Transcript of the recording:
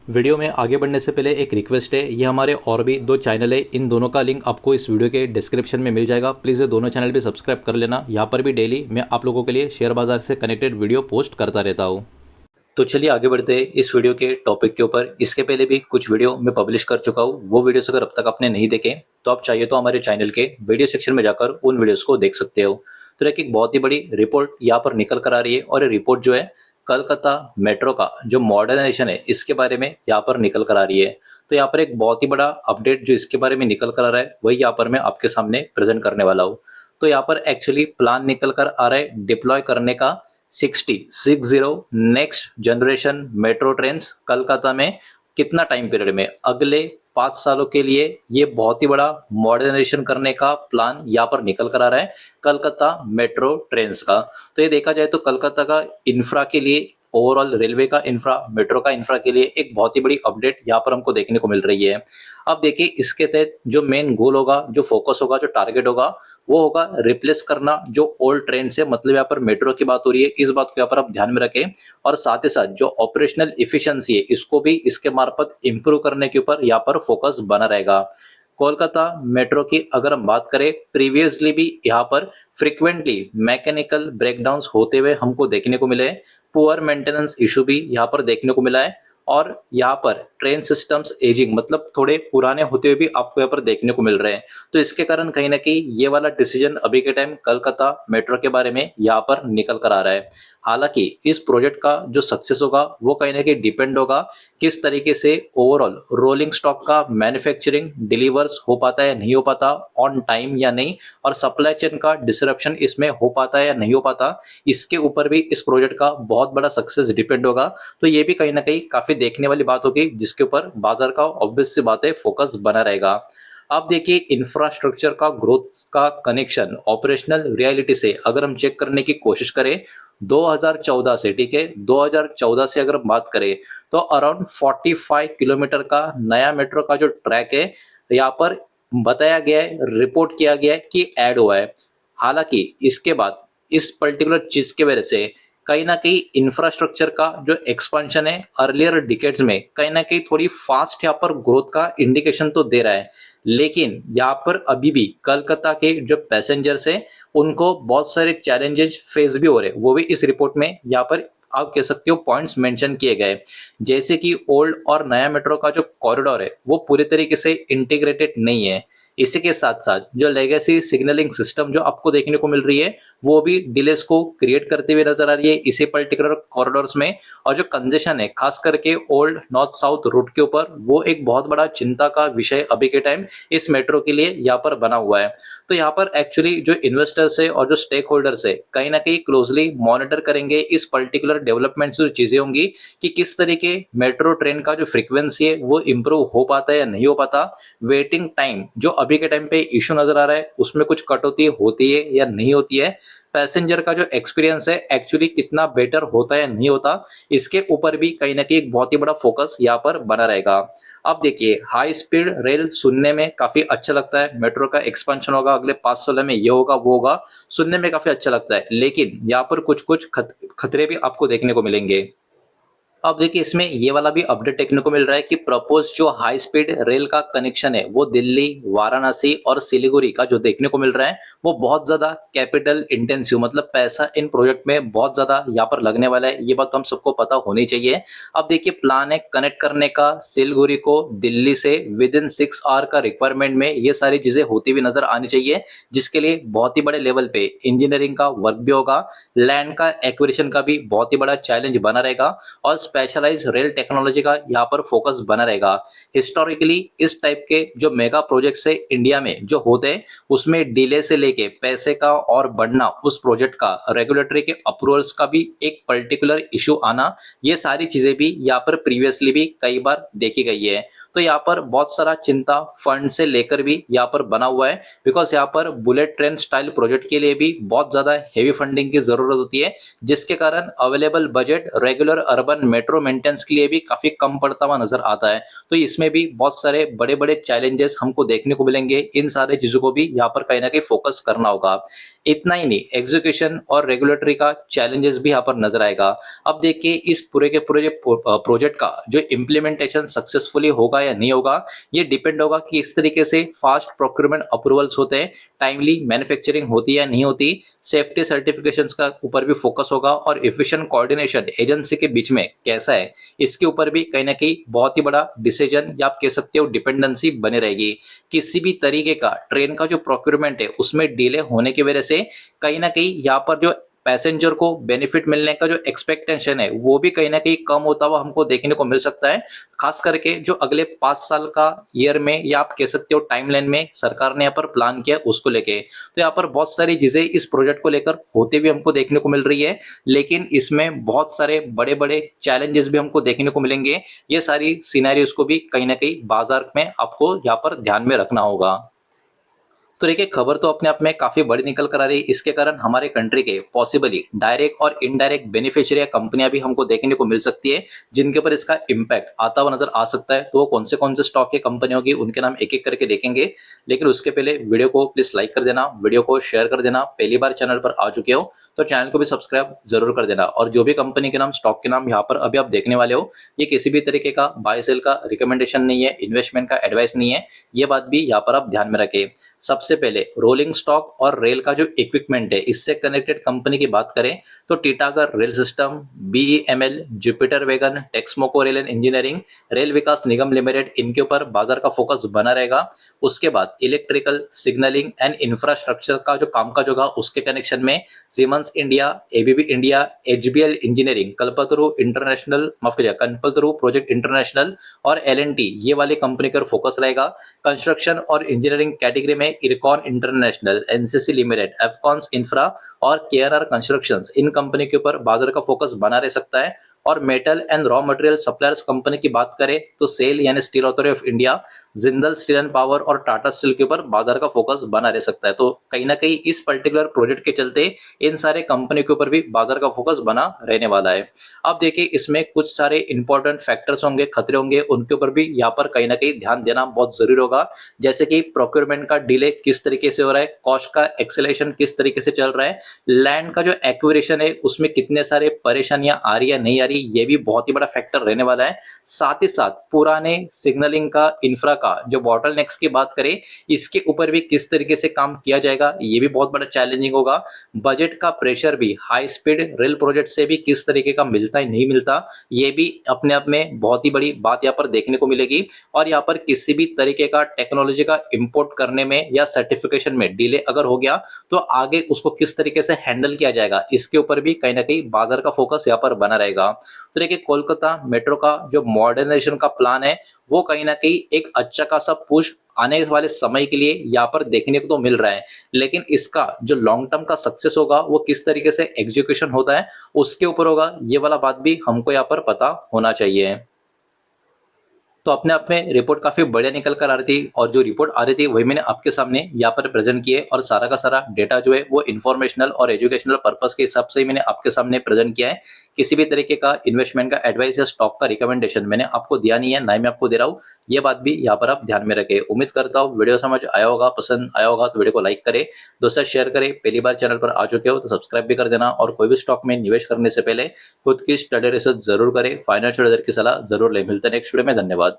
Video में आगे बढ़ने से पहले एक रिक्वेस्ट है, ये हमारे और भी दो चैनल है, इन दोनों का लिंक आपको इस वीडियो के डिस्क्रिप्शन में मिल जाएगा। प्लीज़ ये दोनों चैनल भी सब्सक्राइब कर लेना। यहाँ पर भी डेली मैं आप लोगों के लिए शेयर बाजार से कनेक्टेड वीडियो पोस्ट करता रहता हूँ। तो चलिए आगे बढ़ते हैं इस वीडियो के टॉपिक के ऊपर। इसके पहले भी कुछ वीडियो मैं पब्लिश कर चुका हूँ, वो वीडियोस अगर अब तक आपने नहीं देखे तो आप चाहिए तो हमारे चैनल के वीडियो सेक्शन में जाकर उन वीडियोस को देख सकते हो। तो एक बहुत ही बड़ी रिपोर्ट यहाँ पर निकल कर आ रही है, और ये रिपोर्ट जो है कलकत्ता मेट्रो का जो मॉडर्नाइजेशन है इसके बारे में यहाँ पर निकल कर आ रही है। तो यहाँ पर एक बहुत ही बड़ा अपडेट जो इसके बारे में निकल कर आ रहा है वही यहाँ पर मैं आपके सामने प्रेजेंट करने वाला हूँ। तो यहाँ पर एक्चुअली प्लान निकल कर आ रहा है डिप्लॉय करने का 60 next generation metro trains Calcutta में। कितना टाइम पीरियड में? अगले 5 सालों के लिए ये बहुत ही बड़ा मॉडर्नाइजेशन करने का प्लान यहाँ पर निकल कर आ रहा है कलकत्ता मेट्रो ट्रेन्स का। तो ये देखा जाए तो कलकत्ता का इंफ्रा के लिए, ओवरऑल रेलवे का इंफ्रा, मेट्रो का इंफ्रा के लिए एक बहुत ही बड़ी अपडेट यहाँ पर हमको देखने को मिल रही है। अब देखिए इसके तहत जो मेन गोल होगा, जो फोकस होगा, जो टारगेट होगा, वो होगा रिप्लेस करना जो ओल्ड ट्रेन से। मतलब यहाँ पर मेट्रो की बात हो रही है, इस बात को यहाँ पर आप ध्यान में रखें। और साथ ही साथ जो ऑपरेशनल इफिशिएंसी है इसको भी इसके मार्फत इंप्रूव करने के ऊपर यहाँ पर फोकस बना रहेगा। कोलकाता मेट्रो की अगर हम बात करें, प्रीवियसली भी यहाँ पर फ्रिक्वेंटली मैकेनिकल ब्रेकडाउन्स होते हुए हमको देखने को मिले, पुअर मेंटेनेंस इशू भी यहाँ पर देखने को मिला है, और यहाँ पर ट्रेन सिस्टम्स एजिंग, मतलब थोड़े पुराने होते हुए भी आपको यहाँ पर देखने को मिल रहे हैं। तो इसके कारण कहीं ना कहीं ये वाला डिसीजन अभी के टाइम कलकत्ता मेट्रो के बारे में यहाँ पर निकल कर आ रहा है। हालांकि इस प्रोजेक्ट का जो सक्सेस होगा वो कहीं ना कहीं डिपेंड होगा किस तरीके से ओवरऑल रोलिंग स्टॉक का मैन्युफैक्चरिंग डिलीवर्स हो पाता है, नहीं हो पाता ऑन टाइम या नहीं, और सप्लाई चेन का डिसरप्शन इसमें हो पाता है या नहीं हो पाता, इसके ऊपर भी इस प्रोजेक्ट का बहुत बड़ा सक्सेस डिपेंड होगा। तो ये भी कहीं ना कहीं काफी देखने वाली बात होगी, जिसके ऊपर बाजार का ऑब्वियस सी बात है फोकस बना रहेगा। अब देखिए इंफ्रास्ट्रक्चर का ग्रोथ का कनेक्शन ऑपरेशनल रियलिटी से अगर हम चेक करने की कोशिश करें 2014 से, ठीक है, 2014 से अगर हम बात करें तो अराउंड 45 किलोमीटर का नया मेट्रो का जो ट्रैक है यहाँ पर बताया गया है, रिपोर्ट किया गया है कि ऐड हुआ है। हालांकि इसके बाद इस पर्टिकुलर चीज की वजह से कहीं ना कहीं इंफ्रास्ट्रक्चर का जो एक्सपेंशन है अर्लियर डिकेड्स में कहीं ना कहीं थोड़ी फास्ट यहाँ पर ग्रोथ का इंडिकेशन तो दे रहा है, लेकिन यहाँ पर अभी भी कलकत्ता के जो पैसेंजर्स है उनको बहुत सारे चैलेंजेस फेस भी हो रहे हैं। वो भी इस रिपोर्ट में यहाँ पर आप कह सकते हो पॉइंट्स मेंशन किए गए, जैसे कि ओल्ड और नया मेट्रो का जो कॉरिडोर है वो पूरी तरीके से इंटीग्रेटेड नहीं है। इसी के साथ साथ जो लेगेसी सिग्नलिंग सिस्टम जो आपको देखने को मिल रही है वो भी डिलेस को क्रिएट करते हुए नजर आ रही है इसी पर्टिकुलर कॉरिडोर्स में। और जो कंजेशन है खास करके ओल्ड नॉर्थ साउथ रूट के ऊपर, वो एक बहुत बड़ा चिंता का विषय अभी के टाइम इस मेट्रो के लिए यहाँ पर बना हुआ है। तो यहाँ पर एक्चुअली जो इन्वेस्टर्स है और जो स्टेक होल्डर्स है कहीं ना कहीं क्लोजली मॉनिटर करेंगे इस पर्टिकुलर डेवलपमेंट जो चीजें होंगी कि किस तरीके मेट्रो ट्रेन का जो फ्रीक्वेंसी है वो इंप्रूव हो पाता है या नहीं हो पाता। वेटिंग टाइम जो अभी के टाइम पे इशू नजर आ रहा है उसमें कुछ कटौती होती है या नहीं होती है, पैसेंजर का जो एक्सपीरियंस है एक्चुअली कितना बेटर होता है या नहीं होता, इसके ऊपर भी कहीं ना कहीं एक बहुत ही बड़ा फोकस यहाँ पर बना रहेगा। अब देखिए हाई स्पीड रेल सुनने में काफी अच्छा लगता है, मेट्रो का एक्सपेंशन होगा अगले 5 साल में, ये होगा वो होगा, सुनने में काफी अच्छा लगता है, लेकिन यहाँ पर कुछ कुछ खतरे भी आपको देखने को मिलेंगे। अब देखिए इसमें ये वाला भी अपडेट देखने को मिल रहा है कि प्रपोज जो हाई स्पीड रेल का कनेक्शन है वो दिल्ली, वाराणसी और सिलीगुड़ी का जो देखने को मिल रहा है वो बहुत ज्यादा कैपिटल इंटेंसिव, मतलब पैसा इन प्रोजेक्ट में बहुत ज्यादा यहाँ पर लगने वाला है, ये बात हम सबको पता होनी चाहिए। अब देखिए प्लान है कनेक्ट करने का सिलीगुड़ी को दिल्ली से विद इन 6 आवर का रिक्वायरमेंट में, ये सारी चीजें होती हुई नजर आनी चाहिए, जिसके लिए बहुत ही बड़े लेवल पे इंजीनियरिंग का वर्क भी होगा, लैंड का एक्विजिशन का भी बहुत ही बड़ा चैलेंज बना रहेगा, और स्पेशलाइज रेल टेक्नोलॉजी का यहाँ पर फोकस बना रहेगा। हिस्टोरिकली इस टाइप के जो मेगा प्रोजेक्ट्स है इंडिया में जो होते हैं उसमें डिले से लेके पैसे का और बढ़ना, उस प्रोजेक्ट का रेगुलेटरी के अप्रूवल्स का भी एक पर्टिकुलर इशू आना, ये सारी चीजें भी यहाँ पर प्रीवियसली भी कई बार देखी गई है। तो यहाँ पर बहुत सारा चिंता फंड से लेकर भी यहाँ पर बना हुआ है, बिकॉज यहाँ पर बुलेट ट्रेन स्टाइल प्रोजेक्ट के लिए भी बहुत ज्यादा हेवी फंडिंग की जरूरत होती है, जिसके कारण available budget regular urban metro maintenance के लिए भी काफी कम पड़ता हुआ नजर आता है। तो इसमें भी बहुत सारे बड़े बड़े चैलेंजेस हमको देखने को मिलेंगे, इन सारे चीजों को भी यहाँ पर कहीं ना कहीं फोकस करना होगा। इतना ही नहीं, एग्जीक्यूशन और रेगुलेटरी का चैलेंजेस भी यहाँ पर नजर आएगा। अब देखिए इस पूरे के पूरे प्रोजेक्ट का जो इम्प्लीमेंटेशन सक्सेसफुली होगा या नहीं होगा, ये डिपेंड होगा कि इस तरीके से फास्ट प्रोक्योरमेंट अप्रूवल्स होते हैं, टाइमली मैन्युफैक्चरिंग होती है या नहीं होती, सेफ्टी सर्टिफिकेशंस का ऊपर भी फोकस होगा और एफिशिएंट कोऑर्डिनेशन एजेंसी के बीच में कैसा है, इसके ऊपर भी कहीं ना कहीं बहुत ही बड़ा डिसीजन या आप कह सकते हो डिपेंडेंसी बनी रहेगी। किसी भी तरीके का ट्रेन का जो प्रोक्योरमेंट है उसमें डिले होने की वजह से कहीं ना कहीं यहाँ पर जो पैसेंजर को बेनिफिट मिलने का जो एक्सपेक्टेशन है वो भी कहीं ना कहीं कम होता हुआ हमको देखने को मिल सकता है। खास करके जो अगले 5 साल का ईयर में या आप कह सकते हो टाइमलाइन में सरकार ने यहाँ पर प्लान किया उसको लेके, तो यहाँ पर बहुत सारी चीजें इस प्रोजेक्ट को लेकर होते भी हमको देखने को मिल रही है, लेकिन इसमें बहुत सारे बड़े बड़े चैलेंजेस भी हमको देखने को मिलेंगे। ये सारी सिनेरियोस को भी कहीं ना कहीं बाजार में आपको यहाँ पर ध्यान में रखना होगा। तो देखिए खबर तो अपने आप में काफी बड़ी निकल कर आ रही है, इसके कारण हमारे कंट्री के पॉसिबली डायरेक्ट और इनडायरेक्ट बेनिफिशियरी कंपनियां भी हमको देखने को मिल सकती है, जिनके ऊपर इसका इम्पैक्ट आता हुआ नजर आ सकता है। तो वो कौन से स्टॉक की कंपनी होगी उनके नाम एक एक करके देखेंगे, लेकिन उसके पहले वीडियो को प्लीज लाइक कर देना, वीडियो को शेयर कर देना, पहली बार चैनल पर आ चुके हो तो चैनल को भी सब्सक्राइब जरूर कर देना। और जो भी कंपनी के नाम स्टॉक के नाम यहाँ पर अभी आप देखने वाले हो, ये किसी भी तरीके का बाय सेल का रिकमेंडेशन नहीं है, इन्वेस्टमेंट का एडवाइस नहीं है, ये बात भी यहाँ पर आप ध्यान में रखें। सबसे पहले रोलिंग स्टॉक और रेल का जो इक्विपमेंट है इससे कनेक्टेड कंपनी की बात करें तो Titagarh rail system, BEML, Jupiter wagon, Texmaco rail and engineering, rail Vikas Nigam limited, इनके ऊपर बाजार का फोकस बना रहेगा। उसके बाद इलेक्ट्रिकल सिग्नलिंग एंड इंफ्रास्ट्रक्चर का जो कामकाज होगा उसके कनेक्शन में Siemens India, ABB India, HBL engineering, Kalpataru international, माफ करिए कल्पतरु प्रोजेक्ट इंटरनेशनल और एलएनटी, ये वाली कंपनी पर फोकस रहेगा। कंस्ट्रक्शन और इंजीनियरिंग कैटेगरी में IRCON international, NCC limited, Afcons infra और केआरआर कंस्ट्रक्शंस, इन कंपनी के ऊपर बाजार का फोकस बना रह सकता है। और metal and raw material suppliers company की बात करें तो सेल यानी steel authority of India, Jindal steel and power और टाटा स्टील के ऊपर बाजार का फोकस बना रह सकता है। तो कहीं ना कहीं इस पर्टिकुलर प्रोजेक्ट के चलते इन सारे कंपनी के ऊपर भी बाजार का फोकस बना रहने वाला है। अब देखिए इसमें कुछ सारे इंपॉर्टेंट फैक्टर्स होंगे, खतरे होंगे, उनके ऊपर भी यहाँ पर कहीं ना कहीं ध्यान देना बहुत जरूरी होगा। जैसे कि प्रोक्योरमेंट का डिले किस तरीके से हो रहा है, कॉस्ट का एक्सेलेरेशन किस तरीके से चल रहा है, लैंड का जो एक्विजिशन है उसमें कितने सारे परेशानियां आ रही है नहीं आ रही, ये भी बहुत ही बड़ा फैक्टर रहने वाला है। साथ ही साथ पुराने सिग्नलिंग का इंफ्रा का जो बॉटलनेक्स की बात करें इसके ऊपर भी किस तरीके से काम किया जाएगा, ये भी बहुत बड़ा चैलेंजिंग होगा। बजट का प्रेशर भी हाई स्पीड रेल प्रोजेक्ट से भी किस तरीके का मिलता है नहीं मिलता, ये भी अपने आप में बहुत ही बड़ी बात यहाँ पर देखने को मिलेगी। और यहाँ पर किसी भी तरीके का टेक्नोलॉजी का इंपोर्ट करने में या सर्टिफिकेशन में डिले अगर हो गया तो आगे उसको किस तरीके से हैंडल किया जाएगा, इसके ऊपर भी कहीं ना कहीं बाजार का फोकस यहाँ पर बना रहेगा। तो देखिए कोलकाता मेट्रो का जो मॉडर्नाइजेशन का प्लान है वो कहीं ना कहीं एक अच्छा खासा पुश आने वाले समय के लिए यहाँ पर देखने को तो मिल रहा है, लेकिन इसका जो लॉन्ग टर्म का सक्सेस होगा वो किस तरीके से एग्जीक्यूशन होता है उसके ऊपर होगा, ये वाला बात भी हमको यहाँ पर पता होना चाहिए। तो अपने आप में रिपोर्ट काफी बढ़िया निकल कर आ रही थी और जो रिपोर्ट आ रही थी वही मैंने आपके सामने यहाँ पर प्रेजेंट किए और सारा का सारा डेटा जो है वो इन्फॉर्मेशनल और एजुकेशनल पर्पस के हिसाब से ही मैंने आपके सामने प्रेजेंट किया है। किसी भी तरीके का इन्वेस्टमेंट का एडवाइस या स्टॉक का रिकमेंडेशन मैंने आपको दिया नहीं है, ना ही मैं आपको दे रहा हूँ, ये बात भी यहाँ पर आप ध्यान में रखें। उम्मीद करता हूँ वीडियो समझ आया होगा, पसंद आया होगा तो वीडियो को लाइक करें, दोस्तों शेयर करें, पहली बार चैनल पर आ चुके हो तो सब्सक्राइब भी कर देना और कोई भी स्टॉक में निवेश करने से पहले खुद की स्टडी रिसर्च जरूर करें, फाइनेंशियल एडवाइजर की सलाह जरूर ले। मिलते हैं नेक्स्ट वीडियो में, धन्यवाद।